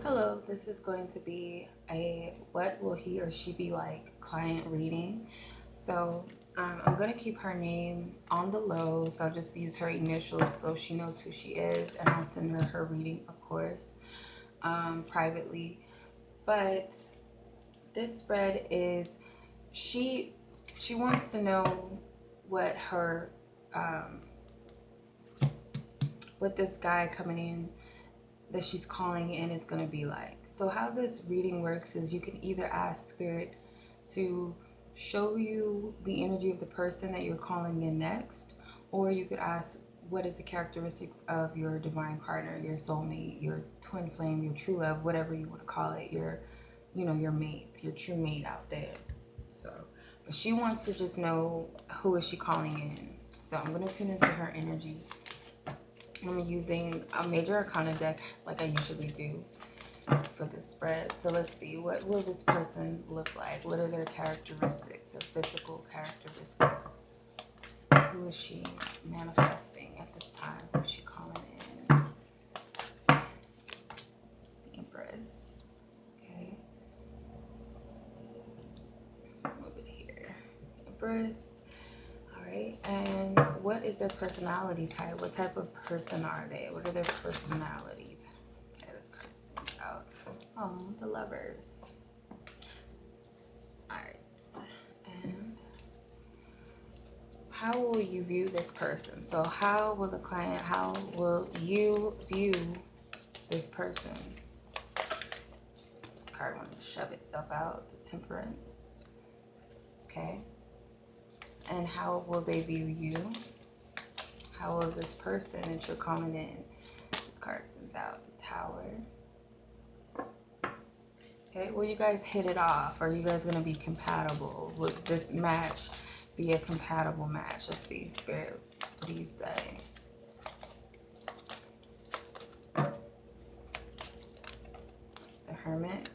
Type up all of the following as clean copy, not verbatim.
Hello, this is going to be a what will he or she be like client reading. So I'm going to keep her name on the low. So I'll just use her initials so she knows who she is. And I'll send her reading, of course, privately. But this spread is she she wants to know what her um, what this guy coming in that she's calling in is going to be like. So how this reading works is you can either ask spirit to show you the energy of the person that you're calling in next, or you could ask what is the characteristics of your divine partner, your soulmate, your twin flame, your true love, whatever you want to call it, your mate, your true mate out there. So, but she wants to just know who is she calling in. So I'm going to tune into her energy. I'm using a major arcana deck like I usually do for this spread. So let's see, what will this person look like? What are their characteristics, their physical characteristics? Who is she manifesting at this time? Who is she calling in? The Empress. Okay. Move it here. Empress. Alright, and what is their personality type? What type of person are they? What are their personalities? Okay, this card stands out. Oh, the Lovers. Alright, and how will you view this person? So how will you view this person? This card wanted to shove itself out. The Temperance. Okay. And how will they view you? How will this person that you're calling in? This card sends out the Tower. Okay, will you guys hit it off? Are you guys going to be compatible? Would this match be a compatible match? Let's see, Spirit, what do you say? The Hermit.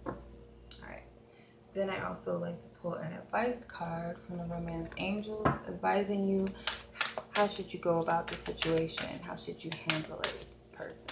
Alright. Then I also like to pull an advice card from the Romance Angels, advising you how should you go about the situation? How should you handle it with this person?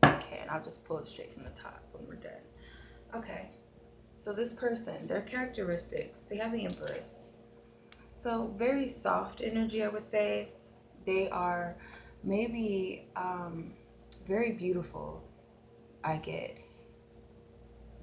Okay, and I'll just pull it straight from the top when we're done. Okay, so this person, their characteristics, they have the Empress. So very soft energy, I would say. They are maybe very beautiful, I get.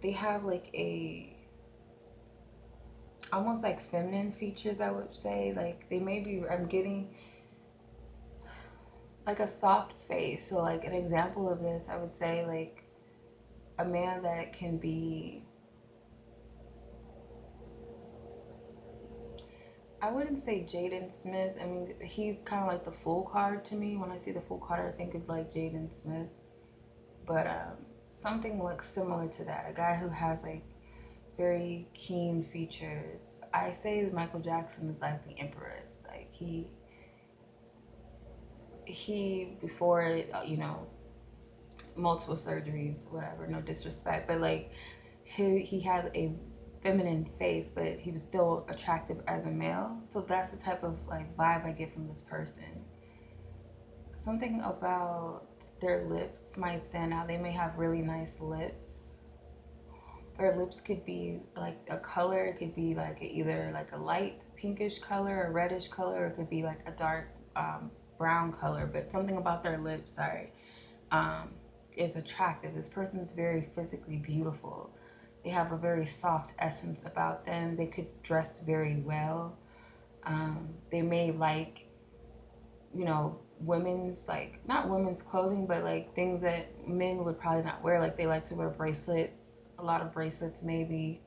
They have like almost like feminine features, I would say. Like they may be, I'm getting like a soft face. So like an example of this, I would say like a man that can be, I wouldn't say Jaden Smith. I mean, he's kind of like the full card to me. When I see the full card, I think of like Jaden Smith. But something like similar to that. A guy who has like very keen features. I say that Michael Jackson is like the Empress. Like he before multiple surgeries, whatever. No disrespect, but like he had a feminine face, but he was still attractive as a male. So that's the type of like vibe I get from this person. Something about their lips might stand out. They may have really nice lips. Their lips could be like a color. It could be like either like a light pinkish color, a reddish color, or it could be like a dark brown color. But something about their lips, um, is attractive. This person's very physically beautiful. They have a very soft essence about them. They could dress very well. They may like, women's, like, not women's clothing, but like things that men would probably not wear. Like they like to wear bracelets, a lot of bracelets, maybe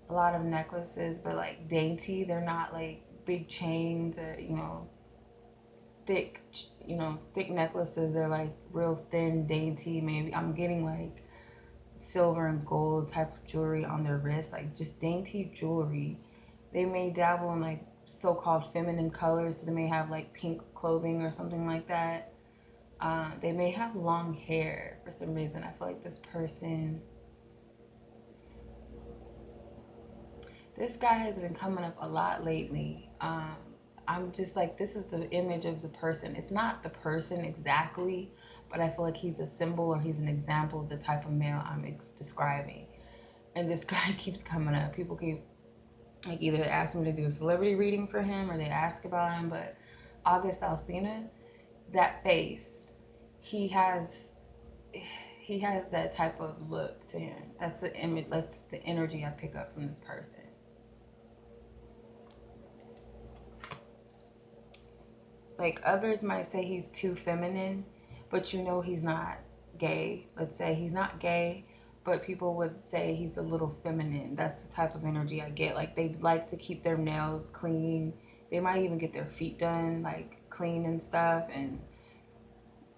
a lot of necklaces, but like dainty. They're not like big chains or, thick, thick necklaces. They're like real thin, dainty. Maybe I'm getting like silver and gold type of jewelry on their wrists, like just dainty jewelry. They may dabble in like so-called feminine colors. So they may have like pink clothing or something like that. They may have long hair for some reason. I feel like this guy has been coming up a lot lately. I'm just like, this is the image of the person. It's not the person exactly, but I feel like he's a symbol or he's an example of the type of male I'm describing. And this guy keeps coming up. People keep like either ask me to do a celebrity reading for him or they ask about him. But August Alsina, that face, he has he has that type of look to him. That's the image. That's the energy I pick up from this person. Like others might say he's too feminine, but you know he's not gay. Let's say he's not gay, but people would say he's a little feminine. That's the type of energy I get. Like they like to keep their nails clean. They might even get their feet done like clean and stuff, and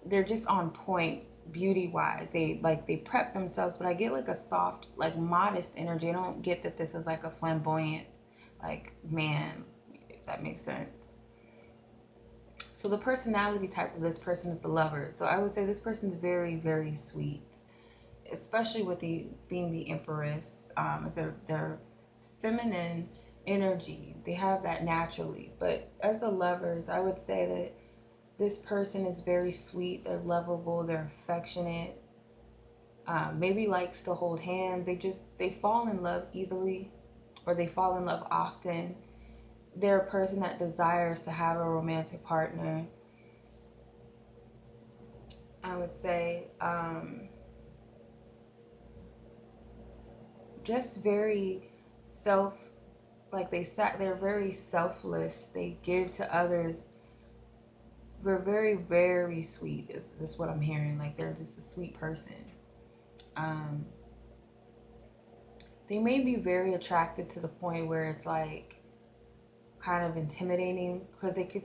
they're just on point beauty wise. They prep themselves, but I get like a soft, like modest energy. I don't get that this is like a flamboyant like man, if that makes sense. So the personality type of this person is the lover. So I would say this person's very, very sweet, especially with the being the empress. Is their feminine energy. They have that naturally. But as the lovers, I would say that this person is very sweet. They're lovable. They're affectionate. Maybe likes to hold hands. They fall in love easily, or they fall in love often. They're a person that desires to have a romantic partner. I would say just very they're very selfless. They give to others. They're very, very sweet. Is what I'm hearing. Like they're just a sweet person. Um, they may be very attracted to the point where it's like kind of intimidating, because they could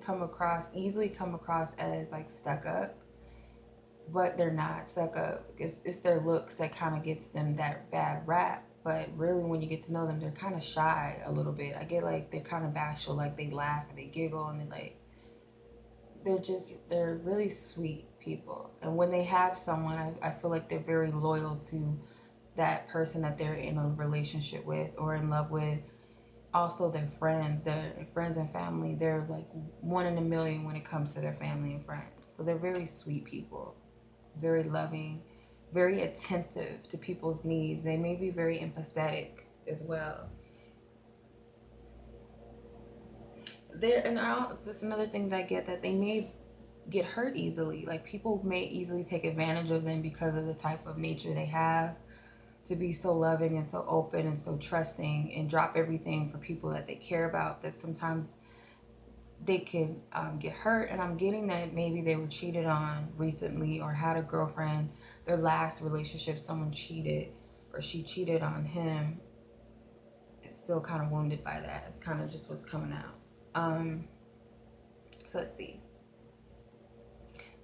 easily come across as like stuck up, but they're not stuck up. It's their looks that kind of gets them that bad rap. But really, when you get to know them, they're kind of shy a little bit. I get like they're kind of bashful, like they laugh and they giggle and they're really sweet people. And when they have someone, I feel like they're very loyal to that person that they're in a relationship with or in love with. Also their friends and family, they're like one in a million when it comes to their family and friends. So they're very sweet people, very loving, very attentive to people's needs. They may be very empathetic as well. That's another thing that I get, that they may get hurt easily. Like people may easily take advantage of them because of the type of nature they have, to be so loving and so open and so trusting and drop everything for people that they care about, that sometimes they can get hurt. And I'm getting that maybe they were cheated on recently or had a girlfriend, their last relationship, someone cheated or she cheated on him. Is still kind of wounded by that. It's kind of just what's coming out. So let's see.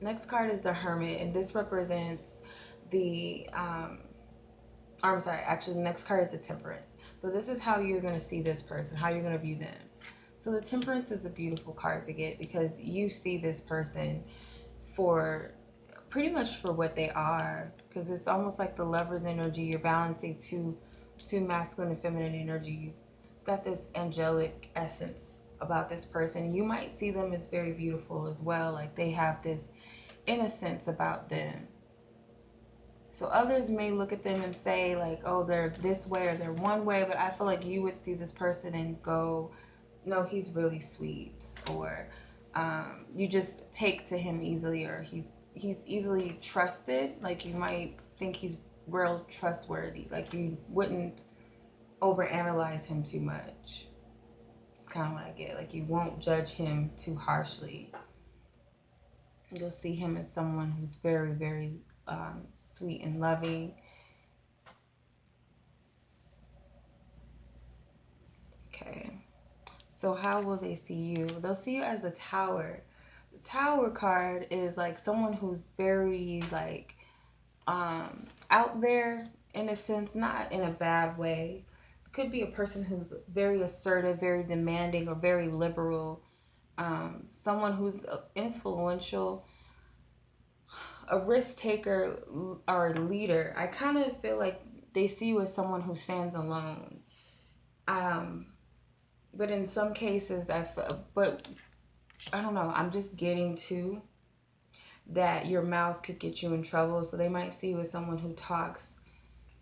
Next card is the Hermit, and this represents the I'm sorry, actually the next card is the Temperance. So this is how you're going to see this person, how you're going to view them. So the Temperance is a beautiful card to get, because you see this person for pretty much for what they are, because it's almost like the Lover's energy. You're balancing two masculine and feminine energies. It's got this angelic essence about this person. You might see them as very beautiful as well, like they have this innocence about them. So others may look at them and say like, oh, they're this way or they're one way, but I feel like you would see this person and go, no, he's really sweet, or you just take to him easily, or he's easily trusted. Like you might think he's real trustworthy. Like you wouldn't overanalyze him too much. It's kind of what I get. Like you won't judge him too harshly. You'll see him as someone who's very, very sweet and loving. Okay. So how will they see you? They'll see you as a Tower. The Tower card is like someone who's very like out there, in a sense, not in a bad way. It could be a person who's very assertive, very demanding, or very liberal. Someone who's influential, a risk taker, or a leader. I kind of feel like they see you as someone who stands alone. But in some cases, but I don't know. I'm just getting to that your mouth could get you in trouble. So they might see you as someone who talks,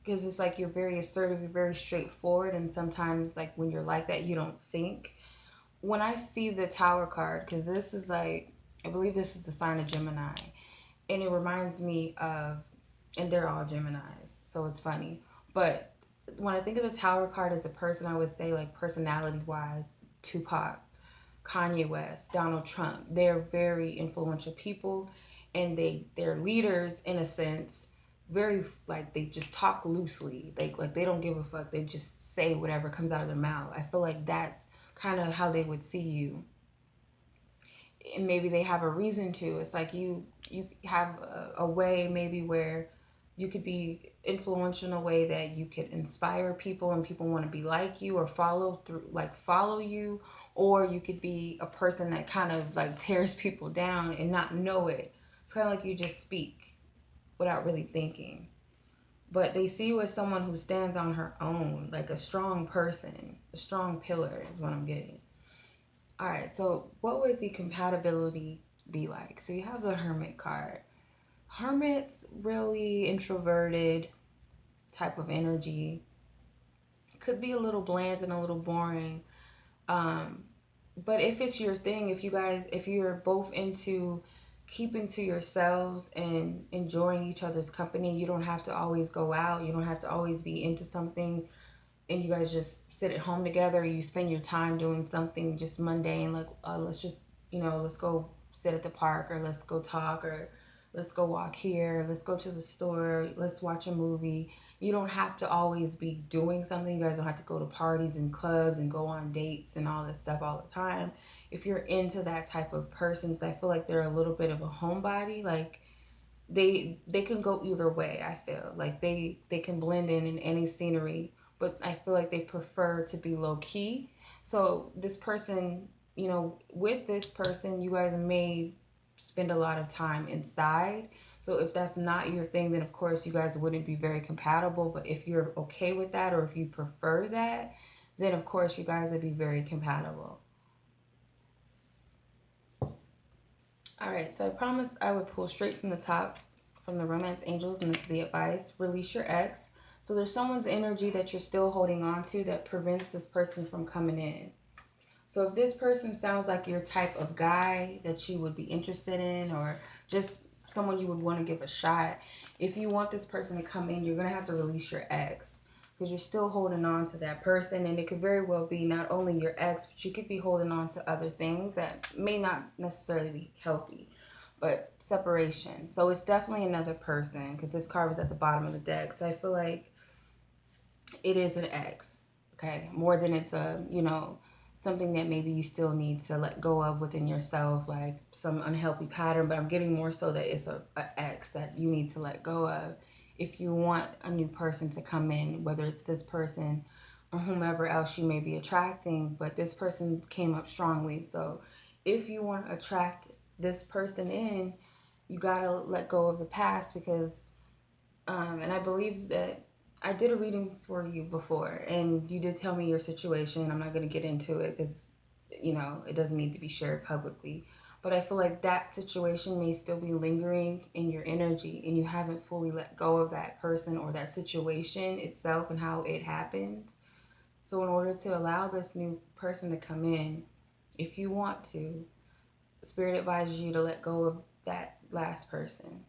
because it's like you're very assertive, you're very straightforward, and sometimes like when you're like that, you don't think. When I see the Tower card, because this is like, I believe this is the sign of Gemini, and it reminds me of, and they're all Geminis, so it's funny. But when I think of the Tower card as a person, I would say like personality wise, Tupac, Kanye West, Donald Trump. They're very influential people, and they're leaders in a sense. Very like they just talk loosely. They don't give a fuck. They just say whatever comes out of their mouth. I feel like that's kind of how they would see you, and maybe they have a reason to. It's like you have a way maybe where you could be influential in a way that you could inspire people and people want to be like you or follow you, or you could be a person that kind of like tears people down and not know it. It's kind of like you just speak without really thinking, but they see you as someone who stands on her own, like a strong person, a strong pillar is what I'm getting. All right, so what would the compatibility be like? So you have the Hermit card. Hermit's really introverted type of energy. Could be a little bland and a little boring. Um, but if it's your thing, if you're both into keeping to yourselves and enjoying each other's company, you don't have to always go out. You don't have to always be into something, and you guys just sit at home together. You spend your time doing something just mundane, like let's just let's go sit at the park, or let's go talk, or let's go walk here, let's go to the store, let's watch a movie. You don't have to always be doing something. You guys don't have to go to parties and clubs and go on dates and all this stuff all the time. If you're into that type of person, I feel like they're a little bit of a homebody. Like they can go either way. I feel like they can blend in any scenery, but I feel like they prefer to be low key. So this person, with this person, you guys may spend a lot of time inside. So if that's not your thing, then of course you guys wouldn't be very compatible. But if you're okay with that, or if you prefer that, then of course you guys would be very compatible. All right, so I promised I would pull straight from the top from the Romance Angels, and this is the advice. Release your ex. So there's someone's energy that you're still holding on to that prevents this person from coming in. So if this person sounds like your type of guy that you would be interested in, or just someone you would want to give a shot, if you want this person to come in, you're going to have to release your ex, because you're still holding on to that person. And it could very well be not only your ex, but you could be holding on to other things that may not necessarily be healthy, but separation. So it's definitely another person, because this card was at the bottom of the deck. So I feel like it is an ex, okay? More than it's something that maybe you still need to let go of within yourself, like some unhealthy pattern. But I'm getting more so that it's a ex that you need to let go of if you want a new person to come in, whether it's this person or whomever else you may be attracting. But this person came up strongly. So if you want to attract this person in, you got to let go of the past, because and I believe that I did a reading for you before, and you did tell me your situation. I'm not going to get into it because, it doesn't need to be shared publicly. But I feel like that situation may still be lingering in your energy, and you haven't fully let go of that person or that situation itself and how it happened. So, in order to allow this new person to come in, if you want to, Spirit advises you to let go of that last person.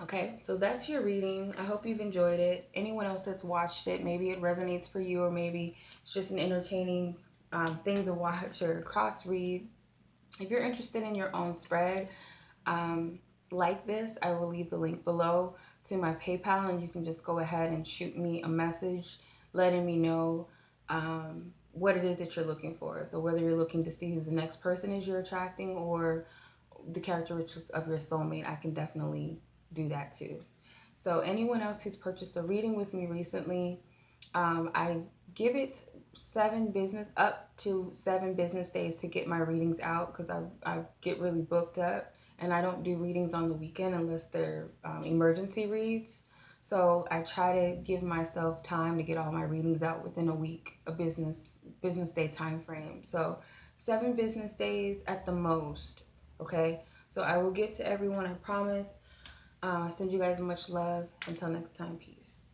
Okay, so that's your reading. I hope you've enjoyed it. Anyone else that's watched it, maybe it resonates for you, or maybe it's just an entertaining thing to watch or cross read. If you're interested in your own spread like this, I will leave the link below to my PayPal, and you can just go ahead and shoot me a message letting me know what it is that you're looking for. So whether you're looking to see who's the next person is you're attracting, or the characteristics of your soulmate, I can definitely do that too. So anyone else who's purchased a reading with me recently, I give it up to 7 business days to get my readings out, because I get really booked up, and I don't do readings on the weekend unless they're emergency reads. So I try to give myself time to get all my readings out within a week, a business day time frame. So 7 business days at the most. Okay. So I will get to everyone, I promise. I send you guys much love. Until next time, peace.